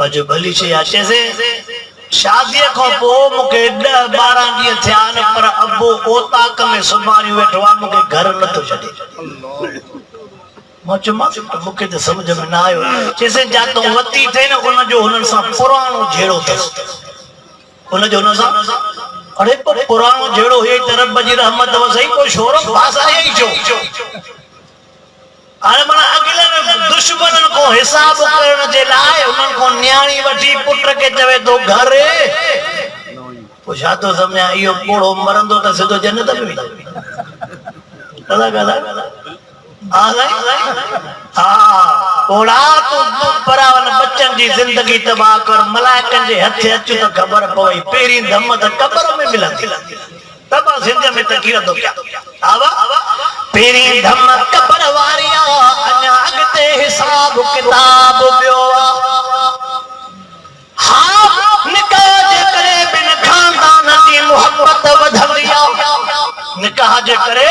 मजो भली छे या जैसे शादी को पो मुखे 10-12 डी थिया न पर अबो ओताक में सुमारी वेठो आ मुखे घर न तो छडे मुखे तो समझ में ना आयो जैसे जातो वती थे न उन जो हुनन सा पुरानो जेड़ो थस उन जो हुनन सा अरे पुरानो जेड़ो हे तरफ जी रहमत वसई को शोरो भाषा ही जो अरे मना अगले में दुश्मनन को हिसाब करण जे लाए उनन को न्याणी वठी पुत्र के जवे तो घर पुछा तो समझा यो पोड़ो मरंदो त सिधो जन्नत में गला ओड़ा तो परावन बच्चन जी जिंदगी तबाह कर मलाइकन जे हथे अच तो खबर पई पेरी धम त कब्र में मिलंदी तब जिंदगी में तकीर तो क्या आवा पेरी धम कब्र वारिया अन्या अगते हिसाब किताब बियो हां निकाह जे करे बिन खानदान जी मोहब्बत वधंदिया निकाह जे करे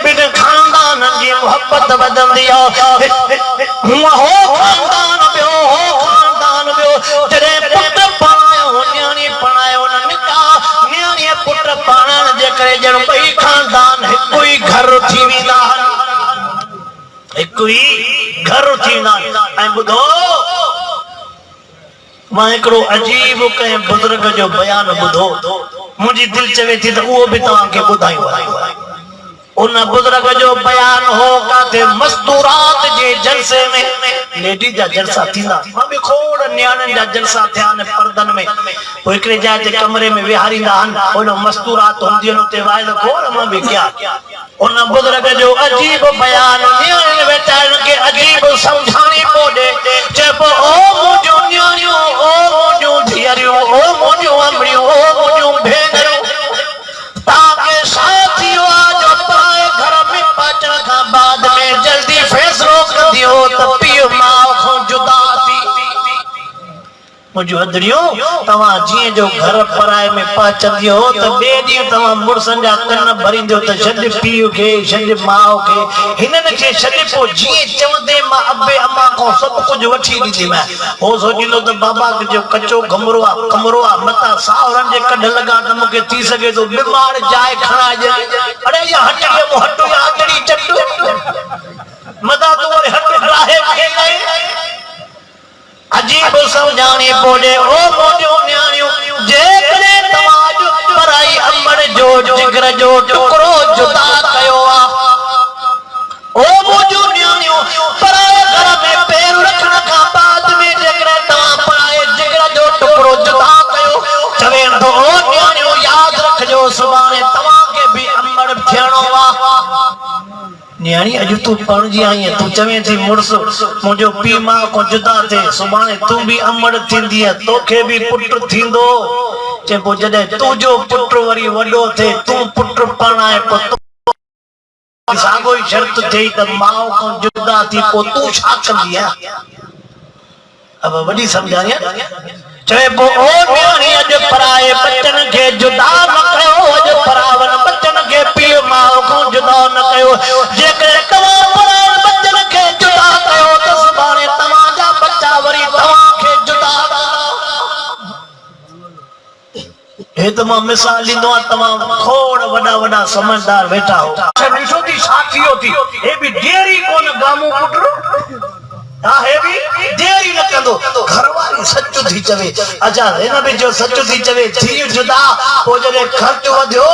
बिन खानदान जी मोहब्बत वधंदिया हुआ हो खानदान बियो तेरे पुत्र पायो न्याणी पणायो न निकाह न्याणी पुत्र पाणन जे करे जण भई घरो थींदा ऐं ॿुधो मां हिकिड़ो अजीब कंहिं बुज़ुर्ग जो बयान ॿुधो मुंहिंजी दिलि चवे थी त उहो बि तव्हांखे ॿुधायूं उन बुज़ुर्ग जो बयान हो काथे मस्तूरात जे जलसे में लेडी जा जलसा थींदा मां बि खोड़ न्याणनि जा जलसा थिया आहिनि पर्दनि में पोइ हिकिड़े जाइ ते कमरे में विहारींदा आहिनि उन मस्तूरात हूंदियूं आहिनि उते वाइल खोड़ मां बि कया उन बुज़ुर्ग जो अजीब बयान न्याणियुनि वेचारनि खे अजीब सम्झाणी पियो ॾे चइबो ओ मुंहिंजूं न्याणियूं ओ मुंहिंजूं धीअरियूं ओ मुंहिंजूं अमड़ियूं ओ मुंहिंजूं भेनरूं तव्हांखे छा थियो आहे जो पराए घर में पहुचण खां बाद में जल्दी फ़ैसिलो कंदियो त पीउ माउ खां जुदा थी मुंहिंजूं अदड़ियूं तव्हां जीअं जो घर पराए में पहुचंदियो त ॿिए ॾींहुं तव्हां मुड़ुसनि जा कन भरींदियो त छॾ पीउ खे छॾ माउ खे हिननि खे छॾ पोइ जीअं चवंदे मां अबे अम्मा खां सभु कुझु वठी ॾींदीमांइ हो सोचींदो त बाबा जो कचो कमरो आहे मथां सावरनि जे कढ लॻा त मूंखे थी सघे थो बीमार जाइ खणाइजे अड़े या हटड़ीअ मूं हटो या हटड़ी चटो मथां तूं वरी हट खणाए अजीब समझाने बोले ओ मोटियो न्याणियों जेकॾहिं तव्हां जो पराई अमड़ जो जिगर जो टुकड़ो जुदा कयो आहे ओ मोटियो न्याणियों पराए घर में पैर रखण खां बाद में जेकॾहिं तव्हां पराए जिगर जो टुकड़ो जुदा कयो चवे थो ओ न्याणियों यादि रखजो सुभाणे तव्हांखे बि अमड़ थियणो आहे न्याणी अॼु तूं पणजी आई है तूं चवे थी मुड़स मुंहिंजो पीउ माउ खां जुदा थिए सुभाणे तूं बि अमड़ थींदीअ तोखे बि पुटु थींदो चइबो जॾहिं तुंहिंजो पुटु वरी वॾो थिए तूं पुटु पणाए पोइ साॻियो ई शर्त थिए त माउ खां जुदा थी पोइ तूं छा कंदीअ अब वॾी सम्झाणी चइबो ओ न्याणी अॼु पराए बचन खे जुदा न कयो अॼु परावन बचन खे पीउ माउ खां जुदा न कयो जेकॾहिं तव्हां पराए बचन खे जुदा कयो त सुभाणे तव्हांजा बच्चा वरी तव्हांखे जुदा हे त मां मिसाल ॾींदो आहियां तव्हां खोड़ वॾा समझदार वेठा हो ॾिसो थी छा थियो थी हे बि देरी कोन गामू पुटु हाँ है भी देरी न कंदो घरवारी सच थी चवे अच्छा हिन में जो सच थी चवे थी जुदा पोइ जॾहिं ख़र्च वधियो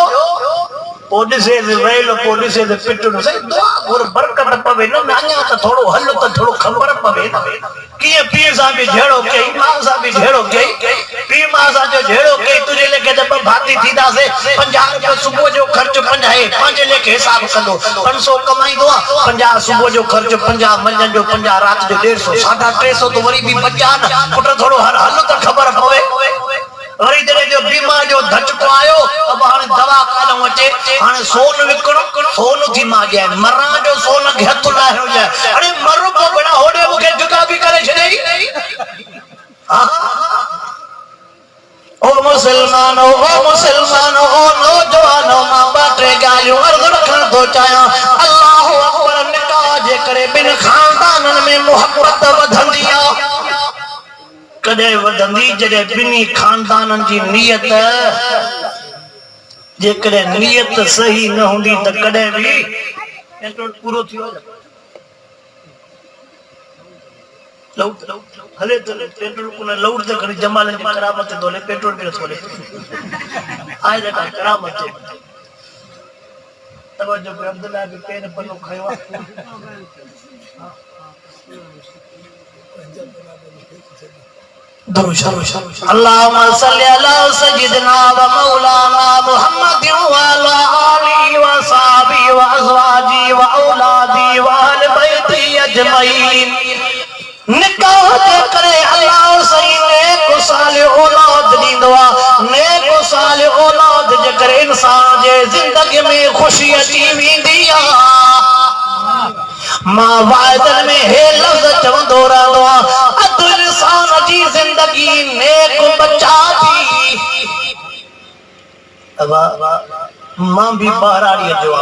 पोइ ॾिसे वेल पोइ ॾिसे त पिटु सही दुआ घुर बरकत पवे न अञा त थोरो हल त थोरो ख़बर पवे न कीअं पीउ सां बि जहिड़ो कई माउ सां बि जहिड़ो कई पीउ माउ सां जो जहिड़ो कई तुंहिंजे लेखे त ॿ भाती थींदासीं 50 रुपया सुबुह जो ख़र्च 50 पंहिंजे लेखे हिसाब कंदो 500 कमाईंदो आहे 50 सुबुह जो ख़र्च 50 मंझंदि जो 50 राति जो 150 350 तो वरी बि बचा न पुट थोरो हल त ख़बर पवे वरी जॾहिं जो बीमार जो धचको आयो अब हाणे दवा काॾों अचे हाणे सोन विकिणो सोन थी मां ॾियां मरण जो सोन खे हथ लाहियो ॾियां अरे मर पोइ बिना होॾे मूंखे जुदा बि करे छॾई ओ मुसलमानो ओ नौजवानो मां ॿ टे ॻाल्हियूं अर्ज़ रखण थो चाहियां अल्लाहु अकबर निकाह जे करे ॿिनि ख़ानदाननि में मुहबत वधंदी आहे कॾहिं वधंदी जॾहिं ॿिन्ही खानदाननि जी नियत जेकॾहिं नियत सही न हूंदी त कॾहिं बि पेट्रोल पूरो थियो हले तो पेट्रोल को लौट तो खड़ी जमाल जी करामत दोले पेट्रोल भी थोले आए जका करामत तब जो अब्दुल्ला के पेन पल्लो खयो अल्लाहुम्मा सल्ली अला सय्यिदना व मौलाना मुहम्मद व अला आलिहि व सहाबी व अज़वाजी व औलादी व अहल बैती अजमईन निकाह जे करे अल्लाह सही नेक सालिह औलाद दींदो आहे नेक सालिह औलाद जे करे इंसान जे जिंदगी में खुशी अची वेंदी आहे मां वाइदन में हे लफ्ज़ चवंदो रहंदो आहे अधु इंसान जी जिंदगी नेक बचा थी मां भी बहराड़ी जो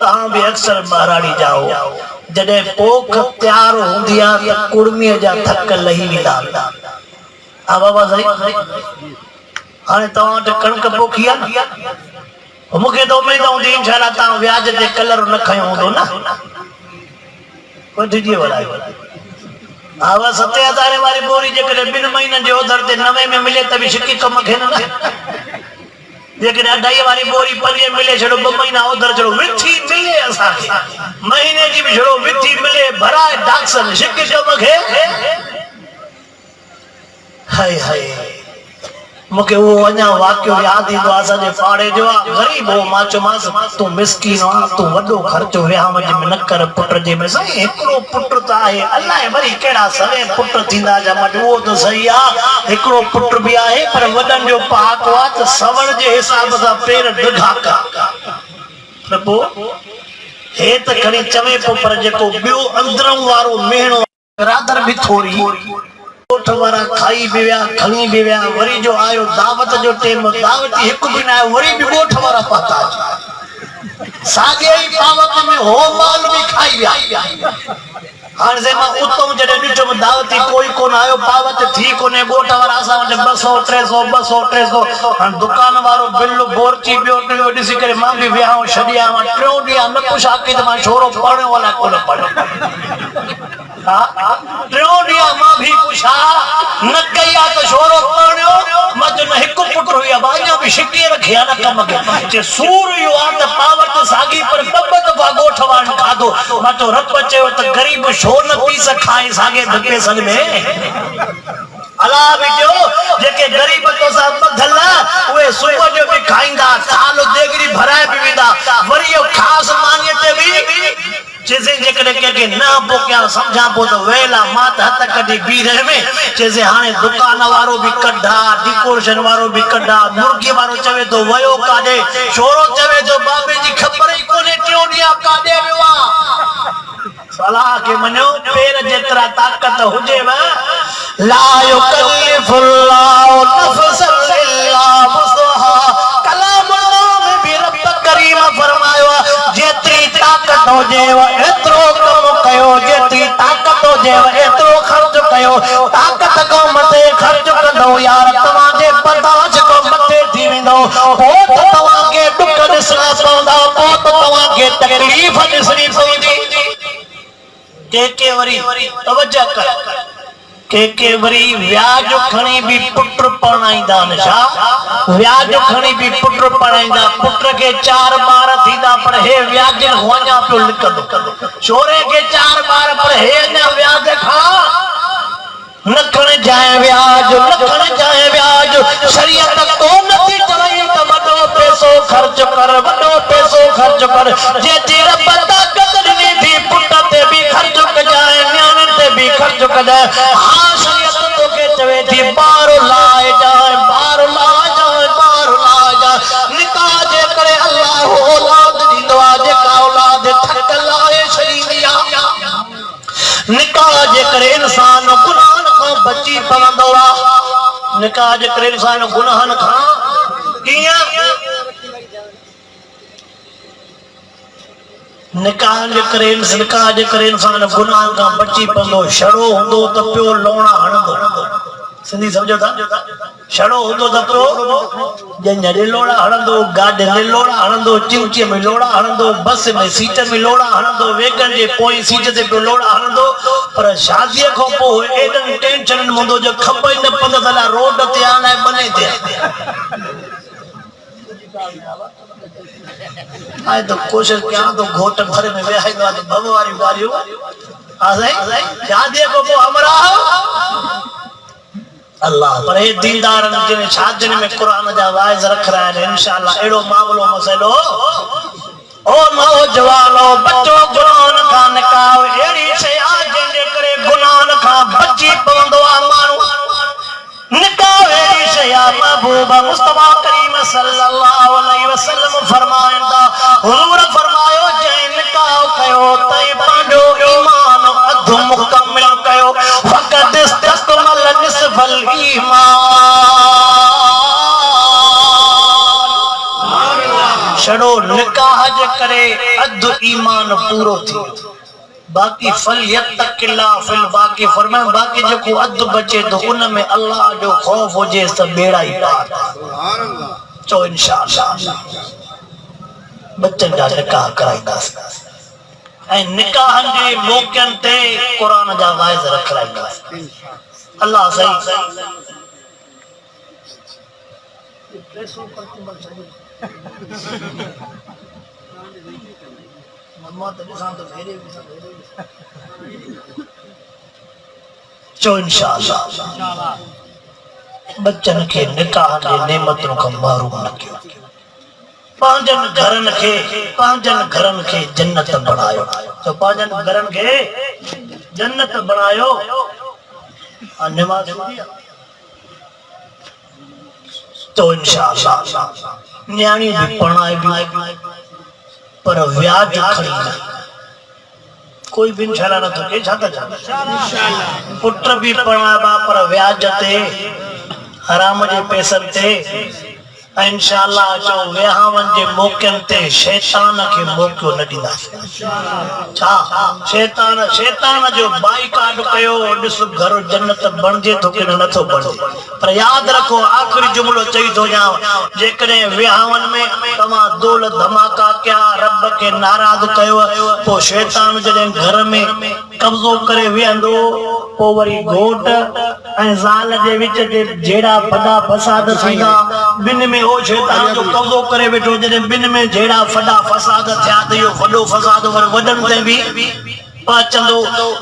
तहां भी अक्सर बहराड़ी जाओ जडे पोख तैयार होंदी आ त कुड़मीअ जा थक लही वेंदा आ बाबा सही हाणे तव्हां वटि कणक पोखी आहे मूंखे तो उम्मीद हूंदी इंशाअल्लाह तव्हां व्याज ते कलर न खयो हूंदो न कोई दीदी वाला आवा 7000 वाली बोरी जेकरे 2 महीने जो उधर ते 9 में मिले तभी शिकी कम खे न जेकरे 2.5 वाली बोरी 5 मिले छड़ो 2 महीना उधर छड़ो विथी मिले असा महीने जी भी छड़ो विथी मिले भराए डाक्सन शिकी कम खे हाय हाय मुके वो अञा वाक्यो याद ईंदो आहे असांजे पाड़े जो गरीब हो मां चयोमांसि तूं मिसकीन आ तूं वॾो ख़र्चो विहांउ में न कर पुट जे में साईं हिकिड़ो पुट त आहे अलाए वरी कहिड़ा सवे पुट थींदा जा मट उहो त सही आहे हिकिड़ो पुट बि आहे पर वॾनि जो पहाको आहे त सवण जे हिसाब सां पेर डिघा कर पोइ हे त खणी चवे पोइ पर जेको ॿियो अंदरूं वारो मेणो रादर बि थोरी कोठ वारा खाई भी विया खणी भी विया वरी जो आयो दावत जो टेम दावत हिकु भी ना वरी भी कोठ वारा पाता सागे ही दावत में हो माल भी खाई विया हां से मां उतम जडे ॾिठो दावती कोई कोन आयो पावत थी कोने कोठ वारा असां वटि 200 300 200 300 हां दुकान वारो बिल बोरची ॿियो ॾिसी करे मां भी वियां छॾिया मां टियों ॾींहुं न पुछा कि मां छोरो पढ़ण वाला कोन पढ़ टियों ॾींहुं मां भी पुछा न कई आ त छोरो पढ़ियो मां जो न हिकु पुट हुया बाॼो भी शिकी रखिया न कम के जे सूर यो आ त पावत सागी पर ॿ दफ़ा गोठ वाण खाधो मां तो रब चयो त गरीब छो न पीस खाए सागे धके सन में अला बिजो जेके गरीब तो सा बधल ओए सुबह जो भी खाइंदा थाल देगरी भराए भी विदा वरी यो खास मानियते भी जैसे जेकरे के ना पो क्या समझा पो तो वेला मात हत कदी बीरे में जैसे हाने दुकान वारो भी कड्ढा डेकोरेशन वारो भी कड्ढा मुर्गी वारो चवे तो वयो काडे छोरो चवे तो बाबे जी खबर ही कोने क्यों दिया काडे विवा सलाह के मनो पेर जेतरा ताकत हुजे वा ला युकल्लिफुल्लाहु नफ्सन इल्ला वुसहा कलाम में भी रब करीम फरमायो जेतरी ताकत हुजे एतरो कम कयो जेतरी ताकत हुजे एतरो खर्च कयो ताकत को मथे खर्च कंदो यार तवा जे बर्दाश्त को मथे थी वेंदो पो तवा के दुख ॾिसणा पवंदा पो तवा के तकलीफ़ ॾिसणी पवंदी के वरी तवज्जो कर के वरी व्याज खणी भी पुत्र पढ़ाईंदा नशा व्याज खणी भी पुत्र पढ़ाईंदा पुत्र के 4 बार थींदा पर हे व्याज होया पियो लिखंदो छोरे के 4 बार पर हे न व्याज खा नखण जाए व्याज शरीयत को नथी चवई त वडो पैसो खर्च कर जे तेरा पता कदर ने भी पुट ते भी खर्च कजाए न्याणन ते भी खर्च कजाए हां शरीयत तो के चवे थी बार लाए जाए निकाह जे करे अल्लाह औलाद दींदो आ जे का औलाद ठक लाए शरीया निकाह जे करे इंसान गुनाहन खां बची पवंदो आ निकाह जे करे इंसान गुनाहन खां कियां निकाह जे करे इंसान गुनाह खां बची पवंदो छड़ो हूंदो त पियो लोणा हणंदो सिंधी समझो था छड़ो हूंदो त पियो जंहिं लोणा हणंदो गाॾे में लोणा हणंदो चिमचे में लोणा हणंदो बस में सीट में लोणा हणंदो वेगन जे पोइ सीट ते पियो लोणा हणंदो पर शादीअ खां पोइ एॾनि टेंशन हूंदो जो ख़बर ई न पवंदो त रोड ते आना बने ते आए तो कोशिश क्या तो घोट घर में वे तो भगवारी बारियो शादी को हमरा अल्लाह पर हे दीनदार जिन शादिन में कुरान जा वाइज रख रहा है इंशाअल्लाह एड़ो मामलो मसलो ओ नौजवानो बच्चो गुनाह का निकाह एड़ी से आ जिने करे गुनाह का बची पवंदो आ मानु निकाह एड़ी से या महबूब मुस्तफा करीम सल्लल्लाहु अलैहि वसल्लम फरमाइंदा हुजूर फरमायो जे निकाह कयो तई पांजो ईमान अध मुकम्मल कयो फकत इस्तकमल निसफल ईमान छड़ो निकाह जे करे अध ईमान पूरो थी बाकी फल यत्तकिल्ला फिल बाकी फरमाए बाकी जो को अध बचे तो उनमें अल्लाह जो खौफ हो जे सब बेड़ा ही पार सुभान अल्लाह तो इंशाअल्लाह बच्चन जा निकाह कराईंदा निकाहन जे मौक़नि ते क़ुरान जा वाइज़ रखराईंदा अल्लाह सही चो इंशाअल्लाह बच्चन के निकाहन जे नेमतुन खां महरूम न कयो पांजन घरन के जन्नत बनायो तो पांजन घरन के जन्नत बनायो नमाज तो इंशाअल्लाह न्याणी भी पढ़ाए भी पर व्याज खड़ी न कोई भी इंशाअल्लाह न तो के छाता इंशाअल्लाह पुत्र भी पढ़ाबा पर व्याज ते हराम जे पैसनि ते इंशाअल्लाह चो विहावन जे मौक़नि ते शैतान के मौक़ो न ॾींदासीं छा शैतान जो बाइकाट कयो ॾिस घर जन्नत बणजे थो कि नथो बणजे पर यादि रखो आख़िरी जुमिलो चई थो ॼाव जेकॾहिं विहावन में तव्हां दोल धमाका कया रब खे नाराज़ कयो पोइ शैतान जॾहिं घर में कब्ज़ो करे वेहंदो पोइ वरी घोट ऐं ज़ाल जे विच जे जहिड़ा फॾा फसाद थींदा ॿिन में ओ शैतान जो कब्ज़ो करे वेठो जॾहिं ॿिन में जहिड़ा फॾा फसाद थिया त इहो वॾो फसाद वरी वॾनि ते बि पाचंदो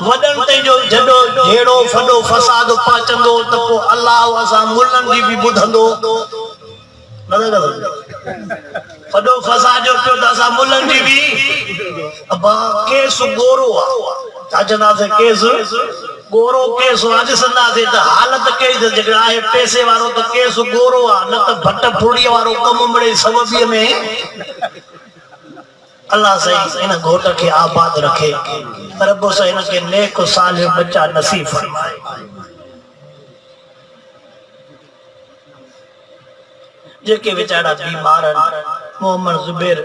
वॾनि ते जो जॾो जहिड़ो वॾो फसाद पाचंदो त पोइ अलाह असां मुल्हनि जी बि ॿुधंदो वॾो फसाद जो पियो त असां मुल्हनि जी बि केस गोरो आहे छा चवंदासीं केस गोरो केस ॾिसंदासीं त हालत कहिड़ी त जेका आहे पैसे वारो त केस गोरो आहे न त भट फुड़ीअ वारो कमु मिड़े सबबीअ में अल्लाह सही इन घोट खे आबाद रखे रब सां हिन खे नेक सालिह बच्चा नसीब फरमाए जेके वीचारा बीमार आहिनि मोहम्मद ज़ुबैर